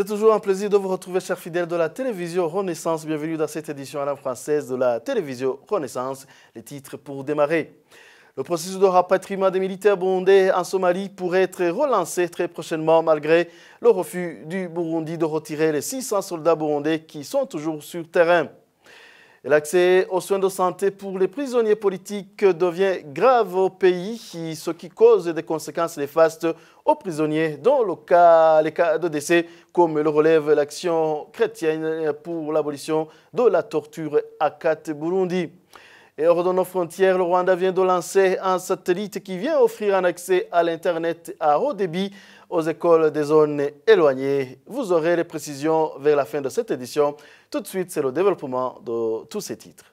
C'est toujours un plaisir de vous retrouver, chers fidèles de la télévision Renaissance. Bienvenue dans cette édition à la française de la télévision Renaissance. Les titres pour démarrer. Le processus de rapatriement des militaires burundais en Somalie pourrait être relancé très prochainement malgré le refus du Burundi de retirer les 600 soldats burundais qui sont toujours sur terrain. L'accès aux soins de santé pour les prisonniers politiques devient grave au pays, ce qui cause des conséquences néfastes aux prisonniers, dont les cas de décès, comme le relève l'Action chrétienne pour l'abolition de la torture ACAT Burundi. Et hors de nos frontières, le Rwanda vient de lancer un satellite qui vient offrir un accès à l'Internet à haut débit aux écoles des zones éloignées. Vous aurez les précisions vers la fin de cette édition. Tout de suite, c'est le développement de tous ces titres.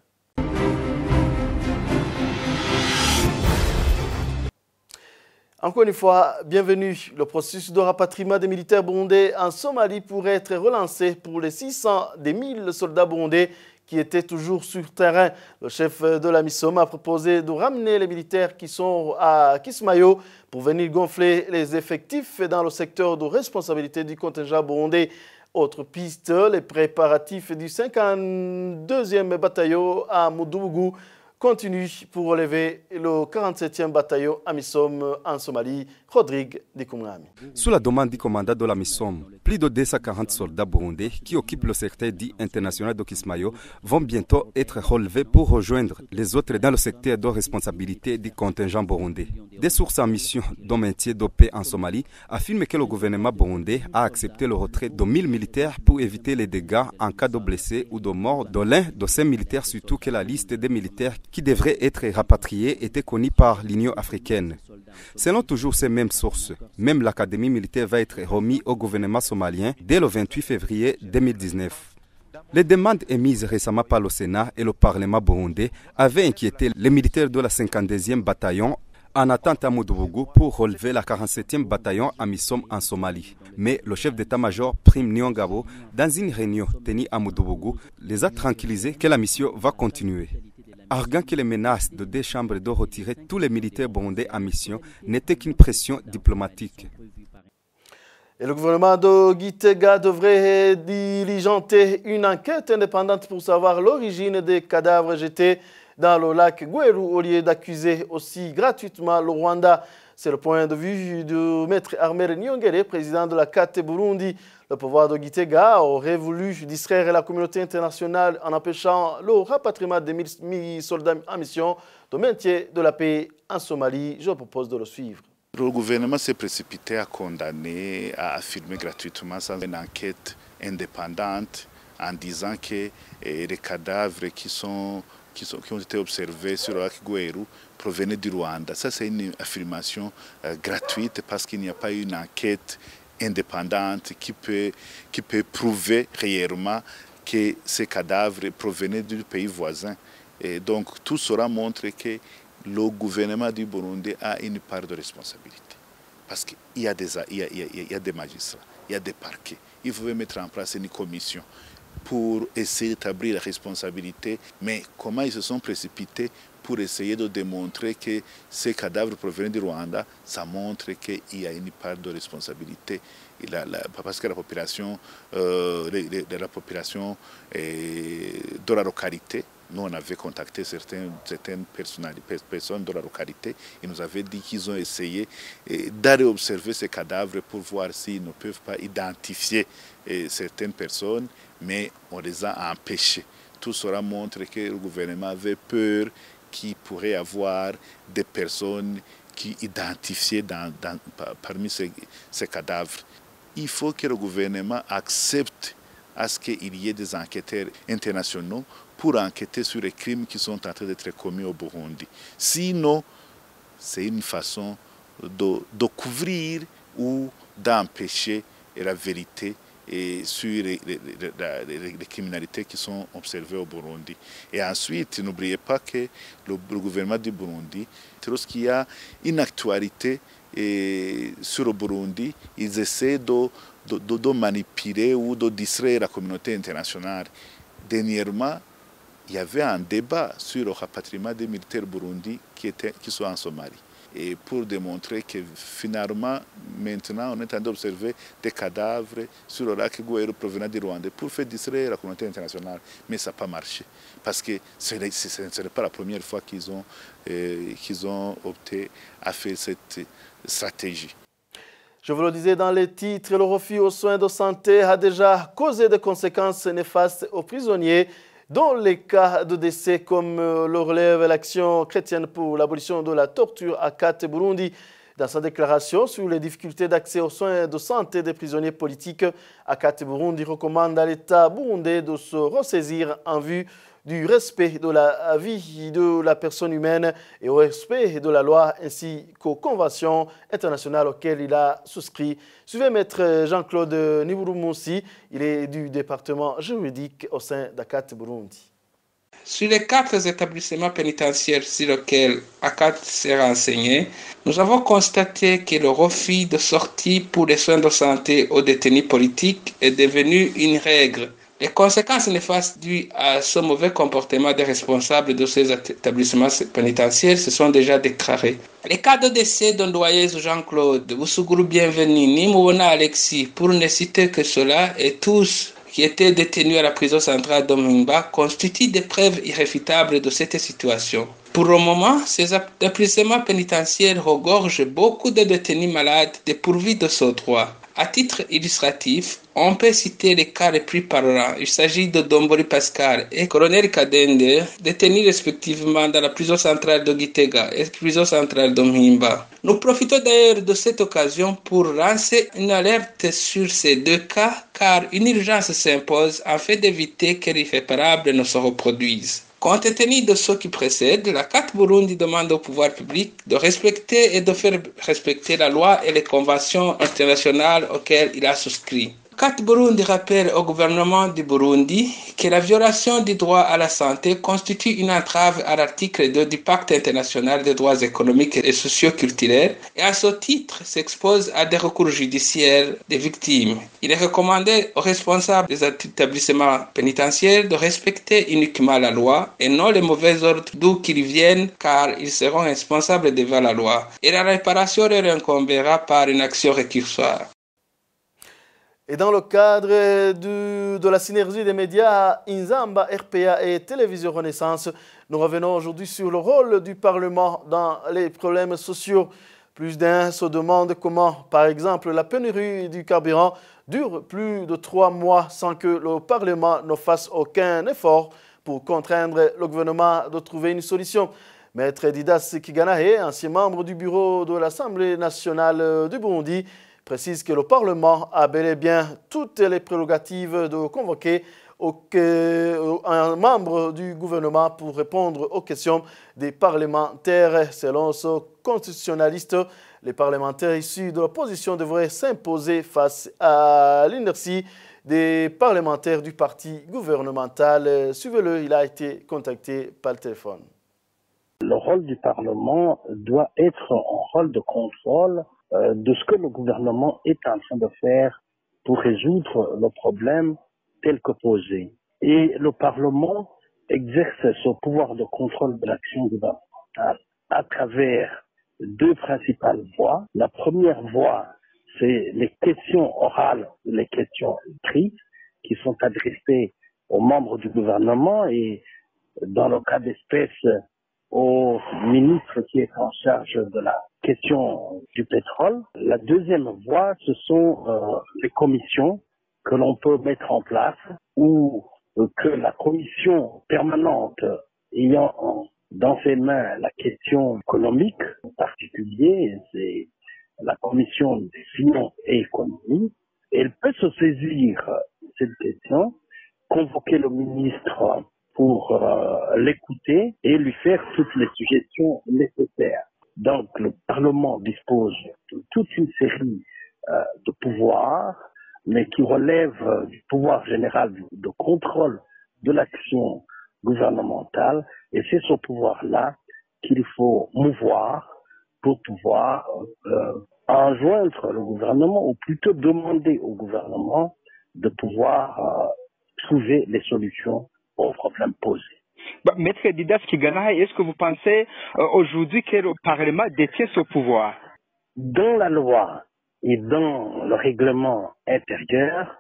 Encore une fois, bienvenue. Le processus de rapatriement des militaires burundais en Somalie pourrait être relancé pour les 600 des 1000 soldats burundais qui étaient toujours sur terrain. Le chef de la MISOM a proposé de ramener les militaires qui sont à Kismayo pour venir gonfler les effectifs dans le secteur de responsabilité du contingent burundais. Autre piste, les préparatifs du 52e bataillon à Moudougou continuent pour relever le 47e bataillon à MISOM en Somalie. Rodrigue Dikoumrami. Sous la demande du commandant de la MISOM, plus de 240 soldats burundais qui occupent le secteur dit international de Kismayo vont bientôt être relevés pour rejoindre les autres dans le secteur de responsabilité du contingent burundais. Des sources en mission de maintien de paix en Somalie affirment que le gouvernement burundais a accepté le retrait de 1000 militaires pour éviter les dégâts en cas de blessés ou de mort de l'un de ces militaires, surtout que la liste des militaires qui devraient être rapatriés était connue par l'Union africaine. Selon toujours ces mêmes sources, même l'académie militaire va être remise au gouvernement somalien dès le 28 février 2019. Les demandes émises récemment par le Sénat et le Parlement burundais avaient inquiété les militaires de la 52e bataillon en attente à Moudougou pour relever la 47e bataillon à MISOM en Somalie. Mais le chef d'état-major Prime Nyongabo, dans une réunion tenue à Moudougou, les a tranquillisés que la mission va continuer. Arguant que les menaces de deux chambres de retirer tous les militaires burundais en mission n'étaient qu'une pression diplomatique. Et le gouvernement de Gitega devrait diligenter une enquête indépendante pour savoir l'origine des cadavres jetés dans le lac Gweru au lieu d'accuser aussi gratuitement le Rwanda. C'est le point de vue de Maître Armel Nyongere, président de la CAT Burundi. Le pouvoir de Gitega aurait voulu distraire la communauté internationale en empêchant le rapatriement des 1000 soldats en mission de maintien de la paix en Somalie. Je propose de le suivre. Le gouvernement s'est précipité à condamner, à affirmer gratuitement sans une enquête indépendante en disant que les cadavres qui ont été observés sur le lac Gweru provenaient du Rwanda. Ça, c'est une affirmation gratuite parce qu'il n'y a pas eu une enquête indépendante qui peut prouver réellement que ces cadavres provenaient du pays voisin. Et donc, tout cela montre que le gouvernement du Burundi a une part de responsabilité. Parce qu'il y a des magistrats, il y a des parquets. Il faut mettre en place une commission pour essayer d'établir la responsabilité. Mais comment ils se sont précipités pour essayer de démontrer que ces cadavres provenaient du Rwanda, ça montre qu'il y a une part de responsabilité. Parce que la population de la localité, nous on avait contacté certaines personnes de la localité, ils nous avaient dit qu'ils ont essayé d'aller observer ces cadavres pour voir s'ils ne peuvent pas identifier certaines personnes, mais on les a empêchés. Tout cela montre que le gouvernement avait peur qu'il pourrait y avoir des personnes qui identifiaient parmi ces cadavres. Il faut que le gouvernement accepte à ce qu'il y ait des enquêteurs internationaux pour enquêter sur les crimes qui sont en train d'être commis au Burundi. Sinon, c'est une façon de couvrir ou d'empêcher la vérité sur les criminalités qui sont observées au Burundi. Et ensuite, n'oubliez pas que le gouvernement du Burundi, lorsqu'il y a une actualité sur le Burundi, ils essaient de manipuler ou de distraire la communauté internationale. Dernièrement, il y avait un débat sur le rapatriement des militaires burundais qui sont en Somalie. et pour démontrer que finalement, maintenant, on est en train d'observer des cadavres sur le lac Gouairo provenant du Rwanda pour faire distraire la communauté internationale. Mais ça n'a pas marché, parce que ce n'est pas la première fois qu'ils ont opté à faire cette stratégie. Je vous le disais dans les titres, le refus aux soins de santé a déjà causé des conséquences néfastes aux prisonniers, dont les cas de décès, comme le relève l'Action chrétienne pour l'abolition de la torture à Kate Burundi. Dans sa déclaration sur les difficultés d'accès aux soins de santé des prisonniers politiques, Kate Burundi recommande à l'État burundais de se ressaisir en vue du respect de la vie de la personne humaine et au respect de la loi ainsi qu'aux conventions internationales auxquelles il a souscrit. Suivez Maître Jean-Claude Niburumunsi, il est du département juridique au sein d'Akat Burundi. Sur les 4 établissements pénitentiaires sur lesquels ACAT s'est renseigné, nous avons constaté que le refus de sortie pour les soins de santé aux détenus politiques est devenu une règle. Les conséquences néfastes dues à ce mauvais comportement des responsables de ces établissements pénitentiaires se sont déjà déclarés. Les cas de décès d'Ondoyez Jean-Claude, Oussougourou Bienvenu, Nimouona Alexis, pour ne citer que cela, et tous qui étaient détenus à la prison centrale d'Omimba, constituent des preuves irréfutables de cette situation. Pour le moment, ces établissements pénitentiaires regorgent beaucoup de détenus malades dépourvus de ce droit. À titre illustratif, on peut citer les cas les plus parlants. Il s'agit de Dombori Pascal et Colonel Kadende, détenus respectivement dans la prison centrale de Gitega et la prison centrale de Mhimba. Nous profitons d'ailleurs de cette occasion pour lancer une alerte sur ces deux cas, car une urgence s'impose afin d'éviter que l'irréparable ne se reproduise. Compte tenu de ce qui précède, la CAT Burundi demande au pouvoir public de respecter et de faire respecter la loi et les conventions internationales auxquelles il a souscrit. CAT Burundi rappelle au gouvernement du Burundi que la violation du droit à la santé constitue une entrave à l'article 2 du Pacte international des droits économiques et socio-culturels et à ce titre s'expose à des recours judiciaires des victimes. Il est recommandé aux responsables des établissements pénitentiaires de respecter uniquement la loi et non les mauvais ordres d'où qu'ils viennent, car ils seront responsables devant la loi et la réparation leur incombera par une action récursoire. Et dans le cadre de la synergie des médias Inzamba, RPA et Télévision Renaissance, nous revenons aujourd'hui sur le rôle du Parlement dans les problèmes sociaux. Plus d'un se demande comment, par exemple, la pénurie du carburant dure plus de 3 mois sans que le Parlement ne fasse aucun effort pour contraindre le gouvernement de trouver une solution. Maître Didas Kiganahe, ancien membre du bureau de l'Assemblée nationale du Burundi, précise que le Parlement a bel et bien toutes les prérogatives de convoquer un membre du gouvernement pour répondre aux questions des parlementaires. Selon ce constitutionnaliste, les parlementaires issus de l'opposition devraient s'imposer face à l'inertie des parlementaires du parti gouvernemental. Suivez-le, il a été contacté par le téléphone. Le rôle du Parlement doit être un rôle de contrôle de ce que le gouvernement est en train de faire pour résoudre le problème tel que posé. Et le Parlement exerce ce pouvoir de contrôle de l'action gouvernementale à travers 2 principales voies. La première voie, c'est les questions orales, les questions écrites qui sont adressées aux membres du gouvernement et dans le cas d'espèce au ministre qui est en charge de la question du pétrole. La deuxième voie, ce sont les commissions que l'on peut mettre en place ou que la commission permanente ayant dans ses mains la question économique en particulier, c'est la commission des finances et économie, elle peut se saisir de cette question, convoquer le ministre pour l'écouter et lui faire toutes les suggestions nécessaires. Donc le Parlement dispose de toute une série de pouvoirs, mais qui relèvent du pouvoir général de contrôle de l'action gouvernementale, et c'est ce pouvoir-là qu'il faut mouvoir pour pouvoir enjoindre le gouvernement, ou plutôt demander au gouvernement de pouvoir trouver les solutions aux problèmes posés. Maître Didas Kigana, est-ce que vous pensez aujourd'hui que le Parlement détient ce pouvoir? Dans la loi et dans le règlement intérieur,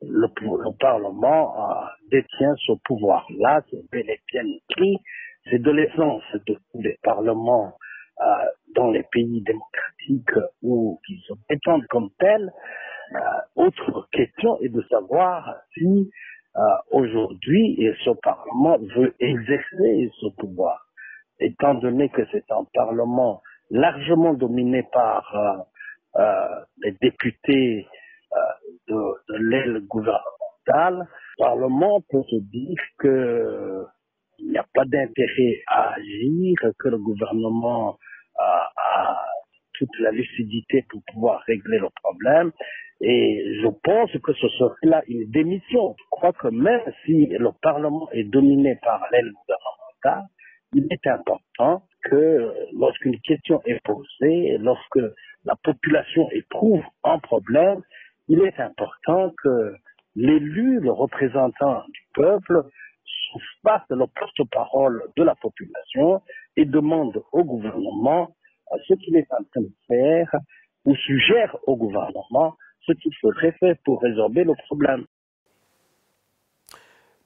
le Parlement détient ce pouvoir-là, c'est bel et bien écrit. C'est de l'essence de tous les parlements dans les pays démocratiques où ils se prétendent comme tels. Autre question est de savoir si aujourd'hui ce Parlement veut exercer ce pouvoir. Étant donné que c'est un Parlement largement dominé par les députés de l'aile gouvernementale, le Parlement peut se dire que il n'y a pas d'intérêt à agir, que le gouvernement a toute la lucidité pour pouvoir régler le problème. Et je pense que ce serait là une démission. Je crois que même si le Parlement est dominé par l'aile gouvernementale, il est important que lorsqu'une question est posée, lorsque la population éprouve un problème, il est important que l'élu, le représentant du peuple, fasse le porte-parole de la population et demande au gouvernement ce qu'il est en train de faire ou suggère au gouvernement ce qu'il faudrait faire pour résorber le problème.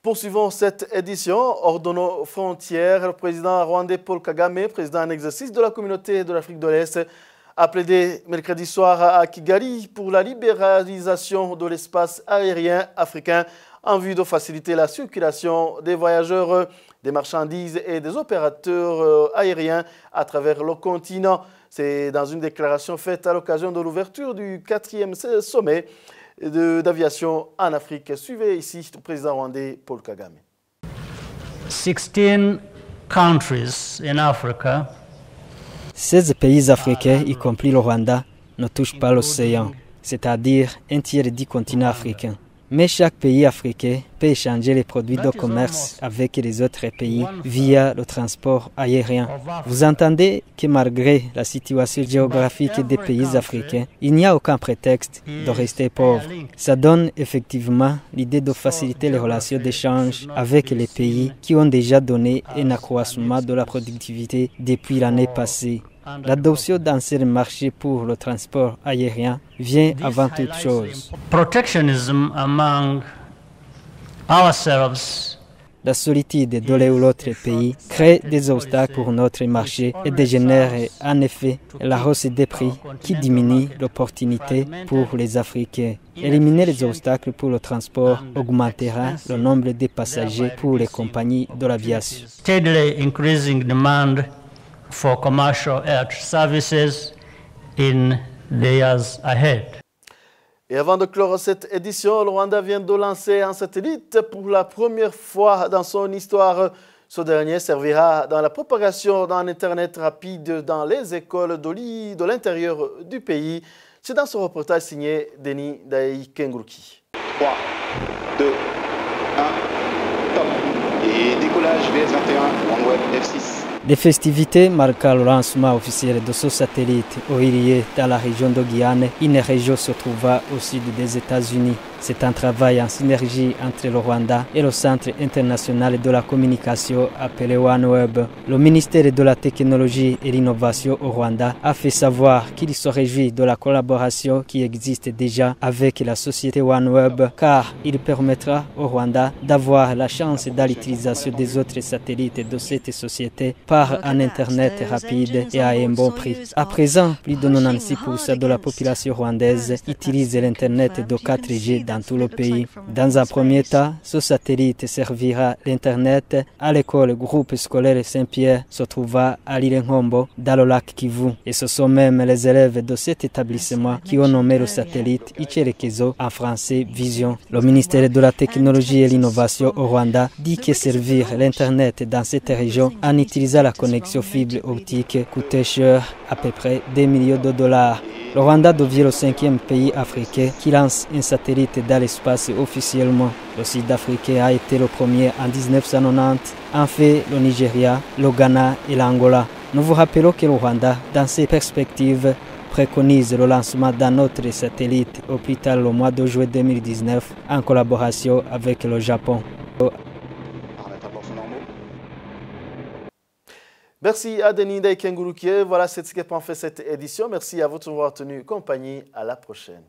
Poursuivons cette édition hors de nos frontières. Le président rwandais Paul Kagame, président en exercice de la communauté de l'Afrique de l'Est, a plaidé mercredi soir à Kigali pour la libéralisation de l'espace aérien africain en vue de faciliter la circulation des voyageurs, des marchandises et des opérateurs aériens à travers le continent. C'est dans une déclaration faite à l'occasion de l'ouverture du 4e sommet d'aviation en Afrique. Suivez ici le président rwandais Paul Kagame. 16 countries in Africa. 16 pays africains, y compris le Rwanda, ne touchent pas l'océan, c'est-à-dire un tiers du continent africain. Mais chaque pays africain peut échanger les produits de commerce avec les autres pays via le transport aérien. Vous entendez que malgré la situation géographique des pays africains, il n'y a aucun prétexte de rester pauvre. Ça donne effectivement l'idée de faciliter les relations d'échange avec les pays qui ont déjà donné un accroissement de la productivité depuis l'année passée. L'adoption d'un seul marché pour le transport aérien vient avant toute chose. Protectionism among ourselves. La solitude de l'un ou l'autre pays crée des obstacles pour notre marché et dégénère en effet la hausse des prix qui diminue l'opportunité pour les Africains. Éliminer les obstacles pour le transport augmentera le nombre de passagers pour les compagnies de l'aviation. Steadily increasing demand for commercial air services in the years ahead. Et avant de clore cette édition, le Rwanda vient de lancer un satellite pour la première fois dans son histoire. Ce dernier servira dans la propagation d'un Internet rapide dans les écoles de l'intérieur du pays. C'est dans ce reportage signé Denis Daïkenguruki. 3, 2, 1, top. Et décollage VS21, OneWeb F6. Les festivités marquent le lancement officiel de ce satellite Oirié dans la région de Guyane, une région se trouvant au sud des États-Unis. C'est un travail en synergie entre le Rwanda et le Centre international de la communication appelé OneWeb. Le ministère de la Technologie et l'Innovation au Rwanda a fait savoir qu'il se réjouit de la collaboration qui existe déjà avec la société OneWeb car il permettra au Rwanda d'avoir la chance de l'utilisation des autres satellites de cette société par un Internet rapide et à un bon prix. À présent, plus de 96% de la population rwandaise utilise l'Internet de 4G dans tout le pays. Dans un premier temps, ce satellite servira l'Internet à l'école groupe scolaire Saint-Pierre se trouvant à l'île Ngombo dans le lac Kivu. Et ce sont même les élèves de cet établissement qui ont nommé le satellite Icherekezo en français Vision. Le ministère de la Technologie et l'Innovation au Rwanda dit que servir l'Internet dans cette région en utilisant la connexion fibre optique coûtait cher à peu près 2 millions de dollars. Le Rwanda devient le 5e pays africain qui lance un satellite dans l'espace officiellement. Le Sud-Africain a été le premier en 1990, en fait le Nigeria, le Ghana et l'Angola. Nous vous rappelons que le Rwanda, dans ses perspectives, préconise le lancement d'un autre satellite au plus tard le mois de juillet 2019 en collaboration avec le Japon. Merci à Denis Ndaïkengurukie. Voilà, c'est ce qui a fait cette édition. Merci à vous de m'avoir tenu compagnie. À la prochaine.